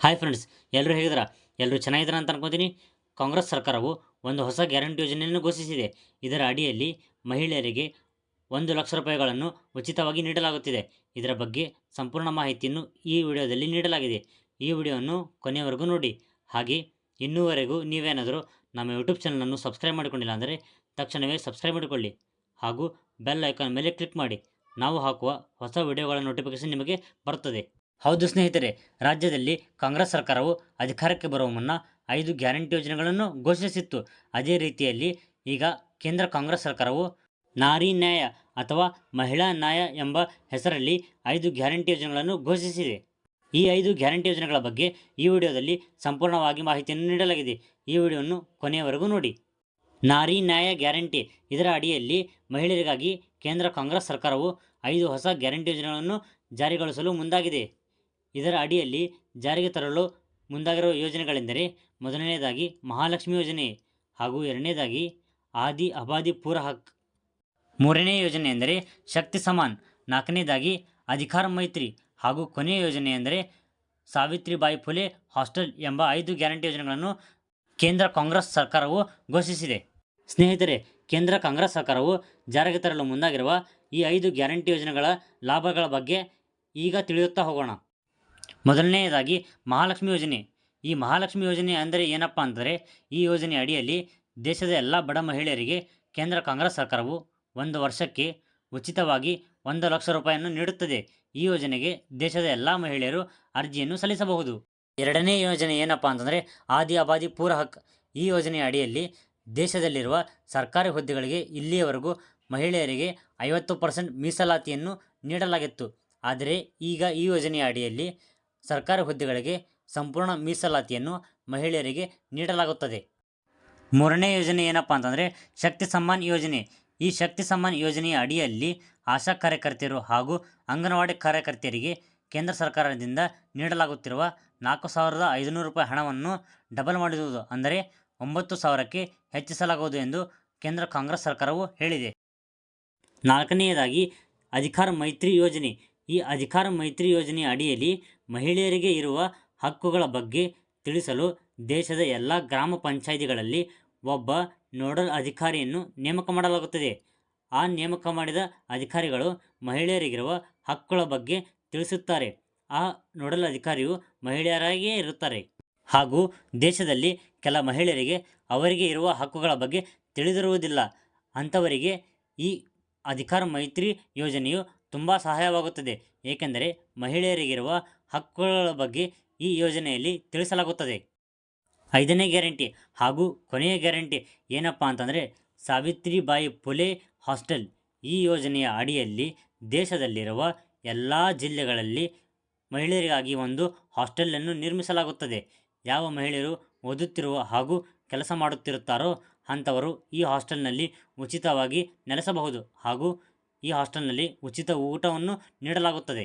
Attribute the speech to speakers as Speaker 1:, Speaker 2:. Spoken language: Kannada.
Speaker 1: ಹಾಯ್ ಫ್ರೆಂಡ್ಸ್, ಎಲ್ಲರೂ ಹೇಗಿದ್ದೀರಾ? ಎಲ್ಲರೂ ಚೆನ್ನಾಗಿದ್ದೀರಾ ಅಂತ ಅನ್ಕೋತೀನಿ. ಕಾಂಗ್ರೆಸ್ ಸರ್ಕಾರವು ಒಂದು ಹೊಸ ಗ್ಯಾರಂಟಿ ಯೋಜನೆಯನ್ನು ಘೋಷಿಸಿದೆ. ಇದರ ಅಡಿಯಲ್ಲಿ ಮಹಿಳೆಯರಿಗೆ 1,00,000 ರೂಪಾಯಿಗಳನ್ನು ಉಚಿತವಾಗಿ ನೀಡಲಾಗುತ್ತಿದೆ. ಇದರ ಬಗ್ಗೆ ಸಂಪೂರ್ಣ ಮಾಹಿತಿಯನ್ನು ಈ ವಿಡಿಯೋದಲ್ಲಿ ನೀಡಲಾಗಿದೆ. ಈ ವಿಡಿಯೋವನ್ನು ಕೊನೆಯವರೆಗೂ ನೋಡಿ. ಹಾಗೆ ಇನ್ನೂವರೆಗೂ ನೀವೇನಾದರೂ ನಮ್ಮ ಯೂಟ್ಯೂಬ್ ಚಾನಲನ್ನು ಸಬ್ಸ್ಕ್ರೈಬ್ ಮಾಡಿಕೊಂಡಿಲ್ಲ ಅಂದರೆ ತಕ್ಷಣವೇ ಸಬ್ಸ್ಕ್ರೈಬ್ ಮಾಡಿಕೊಳ್ಳಿ ಹಾಗೂ ಬೆಲ್ ಐಕಾನ್ ಮೇಲೆ ಕ್ಲಿಕ್ ಮಾಡಿ. ನಾವು ಹಾಕುವ ಹೊಸ ವಿಡಿಯೋಗಳ ನೋಟಿಫಿಕೇಶನ್ ನಿಮಗೆ ಬರುತ್ತದೆ. ಹೌದು ಸ್ನೇಹಿತರೆ, ರಾಜ್ಯದಲ್ಲಿ ಕಾಂಗ್ರೆಸ್ ಸರ್ಕಾರವು ಅಧಿಕಾರಕ್ಕೆ ಬರುವ ಮುನ್ನ 5 ಗ್ಯಾರಂಟಿ ಯೋಜನೆಗಳನ್ನು ಘೋಷಿಸಿತ್ತು. ಅದೇ ರೀತಿಯಲ್ಲಿ ಈಗ ಕೇಂದ್ರ ಕಾಂಗ್ರೆಸ್ ಸರ್ಕಾರವು ನಾರಿ ನ್ಯಾಯ ಅಥವಾ ಮಹಿಳಾ ನ್ಯಾಯ ಎಂಬ ಹೆಸರಲ್ಲಿ 5 ಗ್ಯಾರಂಟಿ ಯೋಜನೆಗಳನ್ನು ಘೋಷಿಸಿದೆ. ಈ 5 ಗ್ಯಾರಂಟಿ ಯೋಜನೆಗಳ ಬಗ್ಗೆ ಈ ವಿಡಿಯೋದಲ್ಲಿ ಸಂಪೂರ್ಣವಾಗಿ ಮಾಹಿತಿಯನ್ನು ನೀಡಲಾಗಿದೆ. ಈ ವಿಡಿಯೋವನ್ನು ಕೊನೆಯವರೆಗೂ ನೋಡಿ. ನಾರಿ ನ್ಯಾಯ ಗ್ಯಾರಂಟಿ. ಇದರ ಅಡಿಯಲ್ಲಿ ಮಹಿಳೆಯರಿಗಾಗಿ ಕೇಂದ್ರ ಕಾಂಗ್ರೆಸ್ ಸರ್ಕಾರವು 5 ಹೊಸ ಗ್ಯಾರಂಟಿ ಯೋಜನೆಗಳನ್ನು ಜಾರಿಗೊಳಿಸಲು ಮುಂದಾಗಿದೆ. ಇದರ ಅಡಿಯಲ್ಲಿ ಜಾರಿಗೆ ತರಲು ಮುಂದಾಗಿರುವ ಯೋಜನೆಗಳೆಂದರೆ ಮೊದಲನೆಯದಾಗಿ ಮಹಾಲಕ್ಷ್ಮಿ ಯೋಜನೆ ಹಾಗೂ ಎರಡನೇದಾಗಿ ಆದಿ ಅಬಾದಿ ಪೂರ ಹಕ್. ಮೂರನೇ ಯೋಜನೆ ಎಂದರೆ ಶಕ್ತಿ ಸಮಾನ್. ನಾಲ್ಕನೇದಾಗಿ ಅಧಿಕಾರ ಮೈತ್ರಿ ಹಾಗೂ ಕೊನೆಯ ಯೋಜನೆ ಎಂದರೆ ಸಾವಿತ್ರಿಬಾಯಿ ಫುಲೆ ಹಾಸ್ಟೆಲ್ ಎಂಬ 5 ಗ್ಯಾರಂಟಿ ಯೋಜನೆಗಳನ್ನು ಕೇಂದ್ರ ಕಾಂಗ್ರೆಸ್ ಸರ್ಕಾರವು ಘೋಷಿಸಿದೆ. ಸ್ನೇಹಿತರೆ, ಕೇಂದ್ರ ಕಾಂಗ್ರೆಸ್ ಸರ್ಕಾರವು ಜಾರಿಗೆ ತರಲು ಮುಂದಾಗಿರುವ ಈ 5 ಗ್ಯಾರಂಟಿ ಯೋಜನೆಗಳ ಲಾಭಗಳ ಬಗ್ಗೆ ಈಗ ತಿಳಿಯುತ್ತಾ ಹೋಗೋಣ. ಮೊದಲನೆಯದಾಗಿ ಮಹಾಲಕ್ಷ್ಮಿ ಯೋಜನೆ. ಈ ಮಹಾಲಕ್ಷ್ಮಿ ಯೋಜನೆ ಅಂದರೆ ಏನಪ್ಪ ಅಂತಂದರೆ, ಈ ಯೋಜನೆ ಅಡಿಯಲ್ಲಿ ದೇಶದ ಎಲ್ಲ ಬಡ ಮಹಿಳೆಯರಿಗೆ ಕೇಂದ್ರ ಕಾಂಗ್ರೆಸ್ ಸರ್ಕಾರವು 1 ವರ್ಷಕ್ಕೆ ಉಚಿತವಾಗಿ 1,00,000 ರೂಪಾಯಿಯನ್ನು ನೀಡುತ್ತದೆ. ಈ ಯೋಜನೆಗೆ ದೇಶದ ಎಲ್ಲ ಮಹಿಳೆಯರು ಅರ್ಜಿಯನ್ನು ಸಲ್ಲಿಸಬಹುದು. ಎರಡನೇ ಯೋಜನೆ ಏನಪ್ಪ ಅಂತಂದರೆ ಆದಿ ಅಬಾದಿ ಪೂರ ಹಕ್. ಈ ಯೋಜನೆಯ ಅಡಿಯಲ್ಲಿ ದೇಶದಲ್ಲಿರುವ ಸರ್ಕಾರಿ ಹುದ್ದೆಗಳಿಗೆ ಇಲ್ಲಿಯವರೆಗೂ ಮಹಿಳೆಯರಿಗೆ 50% ಮೀಸಲಾತಿಯನ್ನು ನೀಡಲಾಗಿತ್ತು. ಆದರೆ ಈಗ ಈ ಯೋಜನೆಯ ಅಡಿಯಲ್ಲಿ ಸರ್ಕಾರಿ ಹುದ್ದೆಗಳಿಗೆ ಸಂಪೂರ್ಣ ಮೀಸಲಾತಿಯನ್ನು ಮಹಿಳೆಯರಿಗೆ ನೀಡಲಾಗುತ್ತದೆ. ಮೂರನೇ ಯೋಜನೆ ಏನಪ್ಪ ಅಂತಂದರೆ ಶಕ್ತಿ ಸಮ್ಮಾನ್ ಯೋಜನೆ. ಈ ಶಕ್ತಿ ಸಮ್ಮಾನ್ ಯೋಜನೆಯ ಅಡಿಯಲ್ಲಿ ಆಶಾ ಕಾರ್ಯಕರ್ತೆಯರು ಹಾಗೂ ಅಂಗನವಾಡಿ ಕಾರ್ಯಕರ್ತೆಯರಿಗೆ ಕೇಂದ್ರ ಸರ್ಕಾರದಿಂದ ನೀಡಲಾಗುತ್ತಿರುವ 4,500 ರೂಪಾಯಿ ಹಣವನ್ನು ಡಬಲ್ ಮಾಡಿರುವುದು, ಅಂದರೆ 9,000ಕ್ಕೆ ಹೆಚ್ಚಿಸಲಾಗುವುದು ಎಂದು ಕೇಂದ್ರ ಕಾಂಗ್ರೆಸ್ ಸರ್ಕಾರವು ಹೇಳಿದೆ. ನಾಲ್ಕನೆಯದಾಗಿ ಅಧಿಕಾರ ಮೈತ್ರಿ ಯೋಜನೆ. ಈ ಅಧಿಕಾರ ಮೈತ್ರಿ ಯೋಜನೆಯ ಅಡಿಯಲ್ಲಿ ಮಹಿಳೆಯರಿಗೆ ಇರುವ ಹಕ್ಕುಗಳ ಬಗ್ಗೆ ತಿಳಿಸಲು ದೇಶದ ಎಲ್ಲ ಗ್ರಾಮ ಪಂಚಾಯಿತಿಗಳಲ್ಲಿ ಒಬ್ಬ ನೋಡಲ್ ಅಧಿಕಾರಿಯನ್ನು ನೇಮಕ ಮಾಡಲಾಗುತ್ತದೆ. ಆ ನೇಮಕ ಮಾಡಿದ ಅಧಿಕಾರಿಗಳು ಮಹಿಳೆಯರಿಗಿರುವ ಹಕ್ಕುಗಳ ಬಗ್ಗೆ ತಿಳಿಸುತ್ತಾರೆ. ಆ ನೋಡಲ್ ಅಧಿಕಾರಿಯು ಮಹಿಳೆಯರಾಗಿಯೇ ಇರುತ್ತಾರೆ ಹಾಗೂ ದೇಶದಲ್ಲಿ ಕೆಲ ಮಹಿಳೆಯರಿಗೆ ಅವರಿಗೆ ಇರುವ ಹಕ್ಕುಗಳ ಬಗ್ಗೆ ತಿಳಿದಿರುವುದಿಲ್ಲ. ಅಂಥವರಿಗೆ ಈ ಅಧಿಕಾರ ಮೈತ್ರಿ ಯೋಜನೆಯು ತುಂಬ ಸಹಾಯವಾಗುತ್ತದೆ. ಏಕೆಂದರೆ ಮಹಿಳೆಯರಿಗಿರುವ ಹಕ್ಕುಗಳ ಬಗ್ಗೆ ಈ ಯೋಜನೆಯಲ್ಲಿ ತಿಳಿಸಲಾಗುತ್ತದೆ. ಐದನೇ ಗ್ಯಾರಂಟಿ ಹಾಗೂ ಕೊನೆಯ ಗ್ಯಾರಂಟಿ ಏನಪ್ಪ ಅಂತಂದರೆ ಸಾವಿತ್ರಿಬಾಯಿ ಫುಲೆ ಹಾಸ್ಟೆಲ್. ಈ ಯೋಜನೆಯ ಅಡಿಯಲ್ಲಿ ದೇಶದಲ್ಲಿರುವ ಎಲ್ಲ ಜಿಲ್ಲೆಗಳಲ್ಲಿ ಮಹಿಳೆಯರಿಗಾಗಿ ಒಂದು ಹಾಸ್ಟೆಲನ್ನು ನಿರ್ಮಿಸಲಾಗುತ್ತದೆ. ಯಾವ ಮಹಿಳೆಯರು ಓದುತ್ತಿರುವ ಹಾಗೂ ಕೆಲಸ ಮಾಡುತ್ತಿರುತ್ತಾರೋ ಅಂಥವರು ಈ ಹಾಸ್ಟೆಲ್ನಲ್ಲಿ ಉಚಿತವಾಗಿ ನೆಲೆಸಬಹುದು ಹಾಗೂ ಈ ಹಾಸ್ಟೆಲ್ನಲ್ಲಿ ಉಚಿತ ಊಟವನ್ನು ನೀಡಲಾಗುತ್ತದೆ.